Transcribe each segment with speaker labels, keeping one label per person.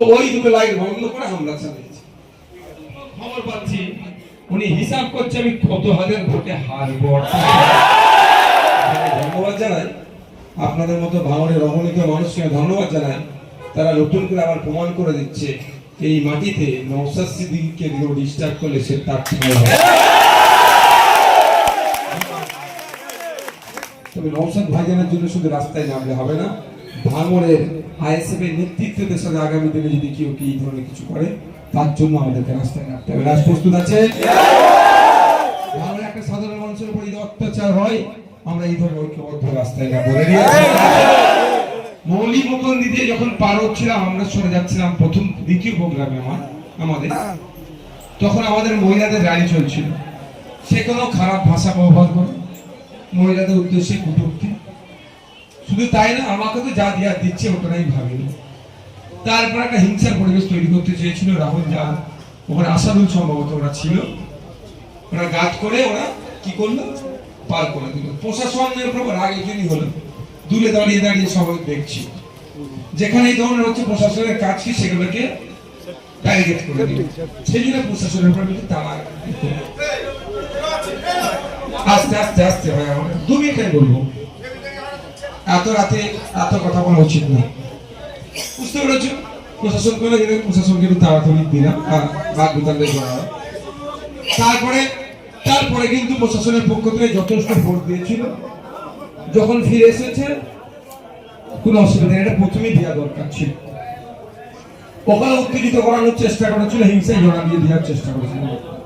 Speaker 1: তো ওই দুটো লাইট বন্ধ করে হামলা চালিয়েছে। খবর পাচ্ছি উনি হিসাব করছে আমি কত হাজার ভোটে হারবো। ধন্যবাদ জানাই আপনাদের মতো ভাঙড়ের রমণীয় মানুষকে, ধন্যবাদ জানাই তারা নতুন করে আবার প্রমাণ করে দিচ্ছে এই মাটিতে নওশাদ সিদ্দিকীকে ডিস্টার্ব করলে সে তার ঠাঁই হবে। তবে নওশাদ ভাইজানের জন্য শুধু রাস্তায় নামলে হবে না, ভাঙড়ের আইএসএফ এর নেতৃত্বের সাথে আগামী দিনে যদি কেউ কি এই ধরনের কিছু করে তার জন্য আমাদেরকে রাস্তায় নামতে হবে। রাজ প্রস্তুত আছে? ভাঙড়ে একটা সাধারণ মানুষের উপর যদি অত্যাচার হয় আমরা এই ধরনের ঐক্যবদ্ধ রাস্তায় না বলে নিয়ে মৌলি মুকুন্দি দিয়ে যখন পার হচ্ছিলাম আমরা সরে যাচ্ছিলাম প্রথম দ্বিতীয় প্রোগ্রামে আমাদের তখন আমাদের মহিলাদের র্যালি চলছিল। সে কোনো খারাপ ভাষা ব্যবহার করে মহিলাদের উদ্দেশ্যে কটূক্তি, শুধু তাই না আমাকে তো যা দেওয়া দিচ্ছে ওটাই ভাবিনি। তারপর একটা হিংসার পরিবেশ তৈরি করতে চেয়েছিল রাহুল যা ওখানে আসাদুল সম্ভবত ওরা ছিল, ওরা গাছ করে ওরা কি করলো পার করে দিল। প্রশাসনের উপর রাগ এজন্যই হলো দূরে দাঁড়িয়ে দাঁড়িয়ে সবাই দেখছি যেখানে এই ধরনের হচ্ছে প্রশাসনের কাজ কি সেগুলোকে টার্গেট করে দিল। সেই জন্য প্রশাসনের উপর তারা আস্তে আস্তে আস্তে হয়। আমাকে 2 মিনিটে বলবো, এত রাতে এত কথা বলা উচিত না, বুঝতে পেরেছ? প্রশাসন করে দিলে প্রশাসনকে একটু তাড়াতাড়ি দিলাম বাদ বিতানদের করা। তারপরে কিন্তু প্রশাসনের পক্ষ থেকে যথেষ্ট ভোট দিয়েছিল, যখন ফিরে এসেছে কোনো অসুবিধা নেই, এটা প্রথমেই দেওয়া দরকার ছিল। ওখানে উত্তেজিত করানোর চেষ্টা করেছিল, হিংসায় জড়া দিয়ে দেওয়ার চেষ্টা করেছিল,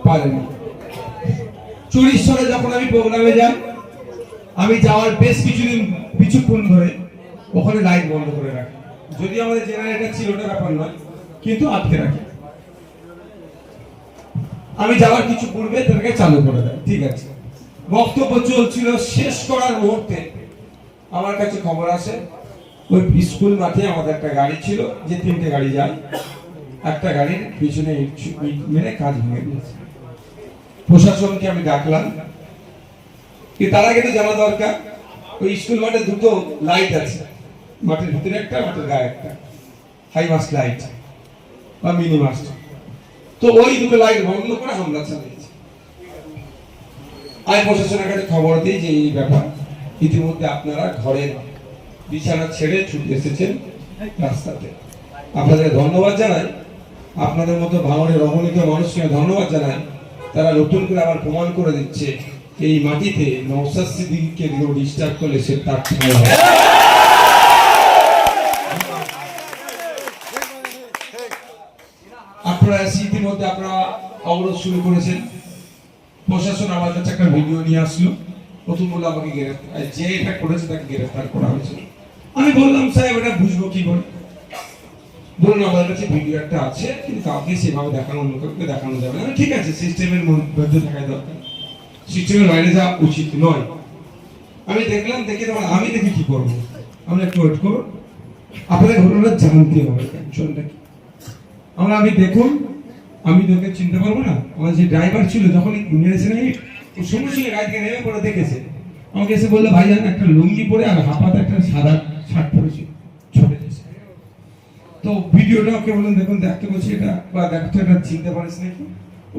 Speaker 1: পারেনি। 40 সালে যখন আমি প্রোগ্রামে যাই, আমি যাওয়ার বেশ কিছুক্ষণ ধরে ওখানে লাইট বন্ধ করে রাখি, যদি আমাদের জেনারেটর ছিল ওটা ব্যাপার নয়, কিন্তু আটকে রাখি। আমি যাওয়ার কিছু পূর্বে তাদেরকে চালু করে দেয়, ঠিক আছে। বক্তব্য চলছিল, শেষ করার মুহূর্তে আমার কাছে খবর আসে ওই স্কুল মাঠে আমাদের একটা গাড়ি ছিল, যে 3টে গাড়ি যায়, একটা গাড়ির পিছনে ইট মেরে কাজ ভেঙে দিয়েছে। প্রশাসনকে আমি ডাকলাম, কি তার আগে তো জানা দরকার ওই স্কুল মাঠে 2টো লাইট আছে, মাঠের ভিতরে একটা, মাঠের গায়ে একটা, হাই মাস্ট লাইট বা মিনি মাস্ট। তো ওই 2টো লাইট বন্ধ করে হামলা চালিয়েছে। আমি প্রশাসনের কাছে খবর দিই যে এই ব্যাপার, ইতিমধ্যে আপনারা ঘরের বিছানা ছেড়ে ছুটে এসেছেন রাস্তাতে। আপনাদের ধন্যবাদ জানাই, আপনাদের মতো ভাঙড়ের রমণীয় মানুষকে ধন্যবাদ জানাই তারা নতুন করে আবার প্রমাণ করে দিচ্ছে এই মাটিতে নওশাদ সিদ্দিকীকে ডিস্টার্ব করলে সে তার ঠাঁই হবে। আপনারা ইতিমধ্যে আপনারা অবরোধ শুরু করেছেন। প্রশাসন আমার কাছে একটা ভিডিও নিয়ে আসলো, প্রথম বললো আমাকে যে এটা করেছে তাকে গ্রেফতার করা হয়েছে। আমি বললাম সাহেব এটা বুঝবো কি করে? বলুন আমাদের কাছে ভিডিও একটা আছে, কিন্তু কাউকে সেভাবে দেখানো, অন্য কাউকে দেখানো যাবে না। ঠিক আছে, সিস্টেমের মধ্যে থাকাই দরকার, সিস্টেমের বাইরে যাওয়া উচিত নয়। আমি দেখলাম, দেখে তখন আমি দেখি কি করবো, আমরা একটু ওয়েট করুন, আপনাদের ঘটনাটা জানতে হবে টেনশনটা কি। আমি দেখুন, আমি তোকে চিনতে পারবো না। আমার যে ড্রাইভার ছিল যখন মেরেছে না, সঙ্গে সঙ্গে গাড়ি থেকে নেমে পড়ে দেখেছে, আমাকে এসে বললো ভাইজান একটা লুঙ্গি পরে আর হাফাতে একটা সাদা শার্ট পরেছে, ছুটে গেছে। তো ভিডিওটা ওকে বললাম দেখুন, দেখতে বলছি এটা বা দেখতে এটা চিনতে পারিস নাকি?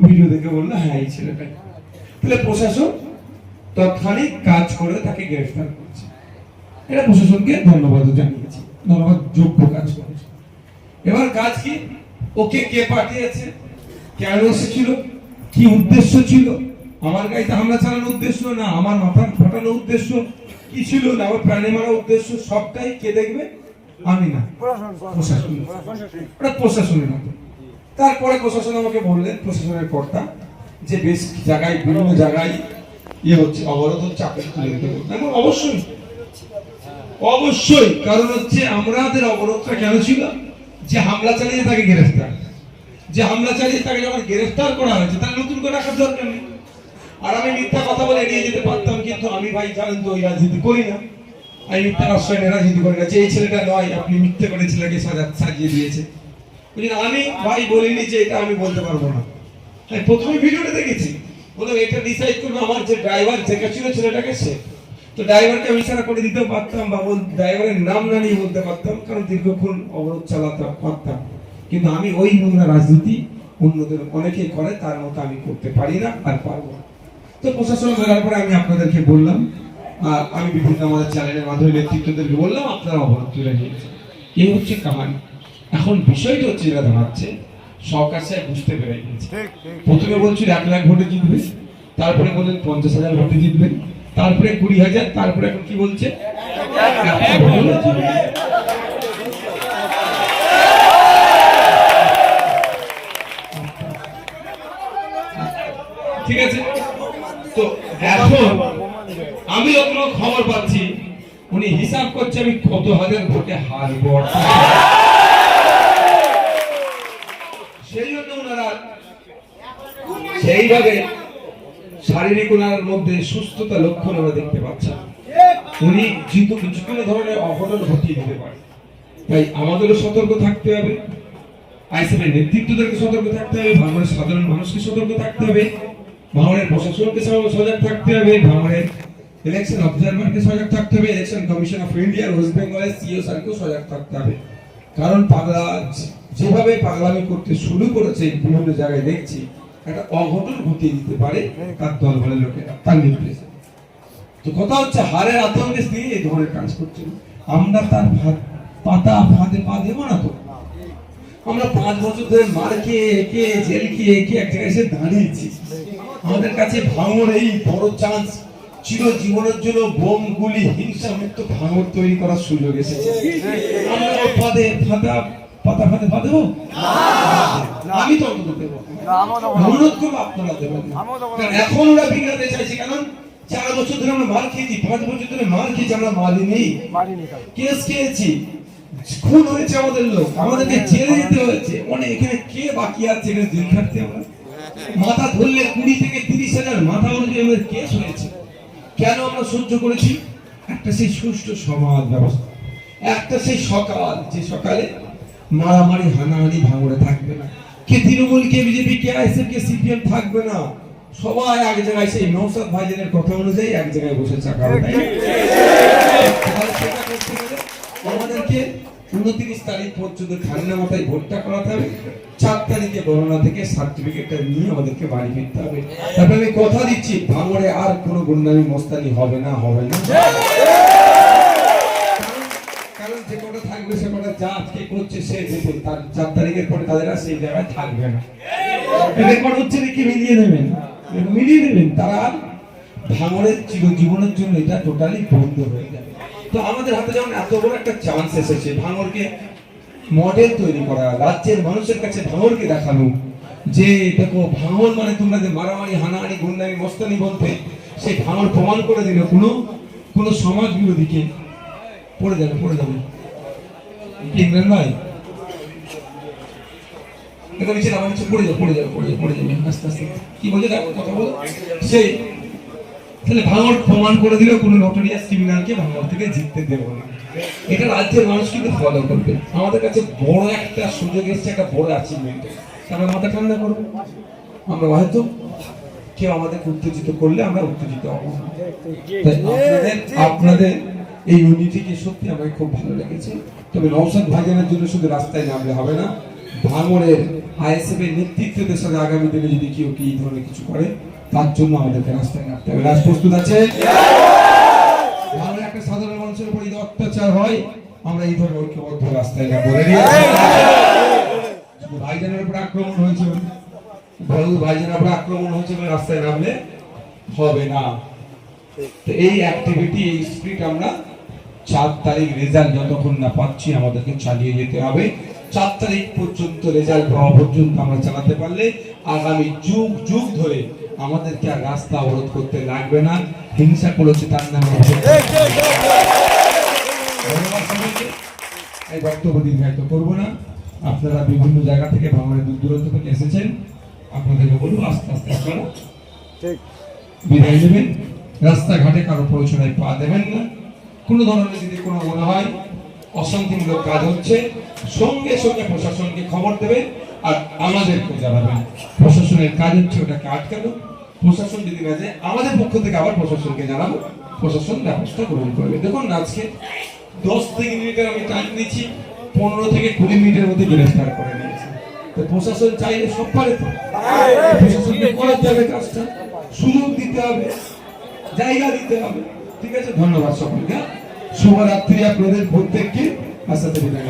Speaker 1: ভিডিও দেখে বললো হ্যাঁ এই ছেলেটাই। তাহলে প্রশাসন তৎক্ষণিক কাজ করে তাকে গ্রেফতার করেছে, এটা প্রশাসনকে ধন্যবাদ জানিয়েছি, ধন্যবাদ যোগ্য কাজ করেছে। এবার কাজ কি, ওকে কে পাঠিয়েছে, কেন এসেছিল, কি উদ্দেশ্য ছিল, আমার গাড়িতে হামলা চালানোর উদ্দেশ্য না আমার মাথা ফাটানোর উদ্দেশ্য কি ছিল, না আমার প্রাণী মারার উদ্দেশ্য, সবটাই কে দেখবে? আমি না, প্রশাসন। ওটা প্রশাসনের মতো। তারপরে প্রশাসন আমাকে বললেন, প্রশাসনের কর্তা, যে বেশ জায়গায় বিভিন্ন জায়গায় হচ্ছে অবরোধ হচ্ছে, আপনাকে তুলে দিতে বলতেন। অবশ্যই অবশ্যই, কারণ হচ্ছে আমাদের অবরোধটা কেন ছিল, যে হামলা চালিয়ে তাকে গ্রেফতার, যে হামলা চালিয়ে তাকে যখন গ্রেফতার করা হয়েছে তার নতুন করে রাখার দরকার নেই। আর আমি মিথ্যা কথা বলে এড়িয়ে যেতে পারতাম, কিন্তু আমি ভাই জানেন তো ওই রাজনীতি করি না, আমি মিথ্যার আশ্রয় নিয়ে রাজনীতি করি না। যে এই ছেলেটা নয়, আপনি মিথ্যে করে ছেলেকে সাজিয়ে দিয়েছে, আমি ভাই বলিনি যে এটা আমি বলতে পারবো না। আমি প্রথমে ভিডিওটা দেখেছি, বললাম এটা ডিসাইড করবো আমার যে ড্রাইভার যে ছিল ছেলেটাকে, সে তো ড্রাইভারকে আমি ইশারা করে দিতেও পারতাম, বা ড্রাইভারের নাম না নিয়ে বলতে পারতাম, কারণ দীর্ঘক্ষণ অবরোধ চালাতে পারতাম। কিন্তু আমি ওই নোংরা রাজনীতি অন্যদের অনেকে করে তার মতো আমি করতে পারি না আর পারবো না। তো প্রশাসন বলার পরে আমি আপনাদেরকে বললাম, আমি বিভিন্ন আমাদের চ্যানেলের মাধ্যমে নেতৃত্বদেরকে বললাম, আপনারা অবরোধ তুলে নিয়েছেন। এই হচ্ছে কাহানি। এখন বিষয়টা হচ্ছে যেটা দাঁড়াচ্ছে, সরকার সাহেব বুঝতে পেরে গেছে। প্রথমে বলছিল 1 লাখ ভোটে জিতবে, তারপরে বললেন 50,000 ভোটে জিতবেন, তারপরে 20,000, তারপরে এখন কি বলছে ঠিক আছে। তো এখন আমি যখন খবর পাচ্ছি উনি হিসাব করছে আমি কত হাজার ভোটে হারবো, সেই জন্য ওনারা সেইভাবে শারীরিক ওনার মধ্যে সুস্থতা লক্ষণ আমরা দেখতে পাচ্ছি। উনি যেহেতু কিছু কোনো ধরনের অঘটন ঘটিয়ে দিতে পারে, তাই আমাদেরও সতর্ক থাকতে হবে, আইসিএফের নেতৃত্বদেরকে সতর্ক থাকতে হবে, ভাঙড়ের সাধারণ মানুষকে সতর্ক থাকতে হবে, ভাঙড়ের প্রশাসনকে সজাগ থাকতে হবে, ভাঙড়ের ইলেকশন অবজারভারকে সজাগ থাকতে হবে, election commission of India, West বেঙ্গলের সিও স্যারকেও সজাগ থাকতে হবে। কারণ পাগলা যেভাবে পাগলামি করতে শুরু করেছে বিভিন্ন জায়গায় দেখছি একটা অঘটন ঘটিয়ে দিতে পারে তার দলবলের লোকেরা, তার নির্দেশে। তো কথা হচ্ছে হারের আতঙ্কে স্ত্রী এই ধরনের কাজ করছে। আমরা তার পাতা ফাঁদে পা দেবো না তো। আমরা 5 বছর ধরে মার খেয়ে একে জেল খেয়ে একে এক জায়গায় এসে দাঁড়িয়েছি। আমাদের কাছে ভাঙড় এই বড় চান্স, চিরজীবনের জন্য বোম গুলি হিংসা মুক্ত ভাঙড় তৈরি করার সুযোগ এসেছে। আমরা ফাঁদে পাতা ফাঁদে পা দেবো? আমি তো অন্তত দেবো, অনুরোধ করবো আপনারা দেবেন। এখন ওরা বিগড়াতে চাইছে, কারণ 4 বছর ধরে আমরা মার খেয়েছি, 5 বছর ধরে মার খেয়েছি, আমরা মারিনি, কেস খেয়েছি, খুন হয়েছে আমাদের লোক, আমাদেরকে জেলে যেতে হয়েছে অনেক। এখানে কে বাকি আছে এখানে জেল খাটতে? আমরা মাথা ধরলে 20 থেকে 30,000 মাথা অনুযায়ী আমাদের কেস হয়েছে। কেন আমরা সহ্য করেছি? একটা সেই সুষ্ঠু সমাজ ব্যবস্থা, একটা সেই সকাল, যে সকালে মারামারি হানাহানি ভাঙড়ে থাকবে না, কে তৃণমূল, কে বিজেপি, কে আইএসএফ, কে সিপিএম থাকবে না, সবাই এক জায়গায় সেই নওশাদ ভাইজানের কথা অনুযায়ী এক জায়গায় বসে চাকাবে। তাই সেটা করতে গেলে আমাদেরকে 29 তারিখ পর্যন্ত ঠান্ডা মাথায় ভোটটা করাতে হবে। 4 তারিখে গণনা থেকে সার্টিফিকেটটা নিয়ে আমাদেরকে বাড়ি ফিরতে হবে। তারপরে আমি কথা দিচ্ছি ভাঙড়ে আর কোনো গুন্ডামি মস্তানি হবে না, হবে না। কারণ যে কটা থাকবে সে কটা যা আজকে করছে সে যেতে, তার 4 তারিখের পরে তাদের আর সেই জায়গায় থাকবে না। রেকর্ড হচ্ছে নাকি মিলিয়ে নেবেন, মিলিয়ে নেবেন, তারা ভাঙড়ের চিরজীবনের জন্য এটা টোটালি বন্ধ হয়ে যাবে। তো আমাদের হাতে যেমন এত বড় একটা চান্স এসেছে ভাঙড়কে মডেল তৈরি করা, রাজ্যের মানুষের কাছে ভাঙড়কে দেখানো যে দেখো ভাঙড় মানে তোমরা যে মারামারি হানাহানি গুন্ডামি মস্তানি বলতে, সেই ভাঙড় প্রমাণ করে দিল কোনো সমাজ বিরোধীকে পড়ে যাবে ইমরান ভাই, এটা নিচে নামা নিচে পড়ে যাবে আস্তে আস্তে। কি বলছে কথা বলো সেই, তাহলে ভাঙড় প্রমাণ করে দিল কোনো নটোরিয়াস ক্রিমিনালকে ভাঙড় থেকে জিততে দেব না। এটা রাজ্যের মানুষ কিন্তু ফলো করবে। আমাদের কাছে বড় একটা সুযোগ এসছে, একটা বড় অ্যাচিভমেন্ট, আমরা মাথা ঠান্ডা করবো। আমরা হয়তো কেউ আমাদেরকে উত্তেজিত করলে আমরা উত্তেজিত হব। আপনাদের এই ইউনিটিকে সত্যি আমার খুব ভালো লেগেছে। তবে নওশাদ ভাইজানের জন্য শুধু রাস্তায় নামলে হবে না, ভাঙড়ের আইএসএফ এর নেতৃত্বদের সাথে আগামী দিনে যদি কেউ কি ধরনের কিছু করে তার জন্য আমাদেরকে রাস্তায় নামতে হবে। রাজ প্রস্তুত আছে? ভাঙড়ে একটা সাধারণ মানুষের উপর যদি অত্যাচার হয় আমরা এই ধরনের ঐক্যবদ্ধ রাস্তায় না বলে নিয়ে ভাইজানের উপর আক্রমণ হয়েছে, ভাইজানের উপর আক্রমণ হয়েছে, রাস্তায় নামলে হবে না। তো এই অ্যাক্টিভিটি, এই স্পিরিট আমরা 4 তারিখ রেজাল্ট যতক্ষণ না পাচ্ছি আমাদেরকে চালিয়ে যেতে হবে। 4 তারিখ পর্যন্ত রেজাল্ট পাওয়া পর্যন্ত আমরা চালাতে পারলে আগামী যুগ ধরে আমাদেরকে আর রাস্তা অবরোধ করতে লাগবে না। হিংসা করেছে তার নামে এই বক্তব্য দীর্ঘায়িত করবো না। আপনারা বিভিন্ন জায়গা থেকে ভাঙড়ের দূর দূরান্ত থেকে এসেছেন, আপনাদেরকে বলবো আস্তে আস্তে আপনারা বিদায় নেবেন। রাস্তাঘাটে কারো প্রয়োজনে পা দেবেন না। কোনো ধরনের যদি কোনো মনে হয় অশান্তিমূলক কাজ হচ্ছে সঙ্গে সঙ্গে প্রশাসনকে খবর দেবে আর আমাদেরকে জানাবেন। প্রশাসনের কাজ হচ্ছে ওটাকে আটকানো। প্রশাসন যদি না যায় আমাদের পক্ষ থেকে আবার প্রশাসনকে জানাবো, প্রশাসন ব্যবস্থা গ্রহণ করবে। দেখুন আজকে 10 থেকে মিনিটের আমি টাইম দিচ্ছি, 15 থেকে 20 মিনিটের মধ্যে গ্রেফতার করে নিয়েছে। তো প্রশাসন চাইলে সব পারে তো, প্রশাসনকে করাতে হবে কাজটা, সুযোগ দিতে হবে, জায়গা দিতে হবে। ঠিক আছে, ধন্যবাদ সকলকে। শুভরাত্রি আপনাদের প্রত্যেককে। আস্তে আস্তে বিদায়।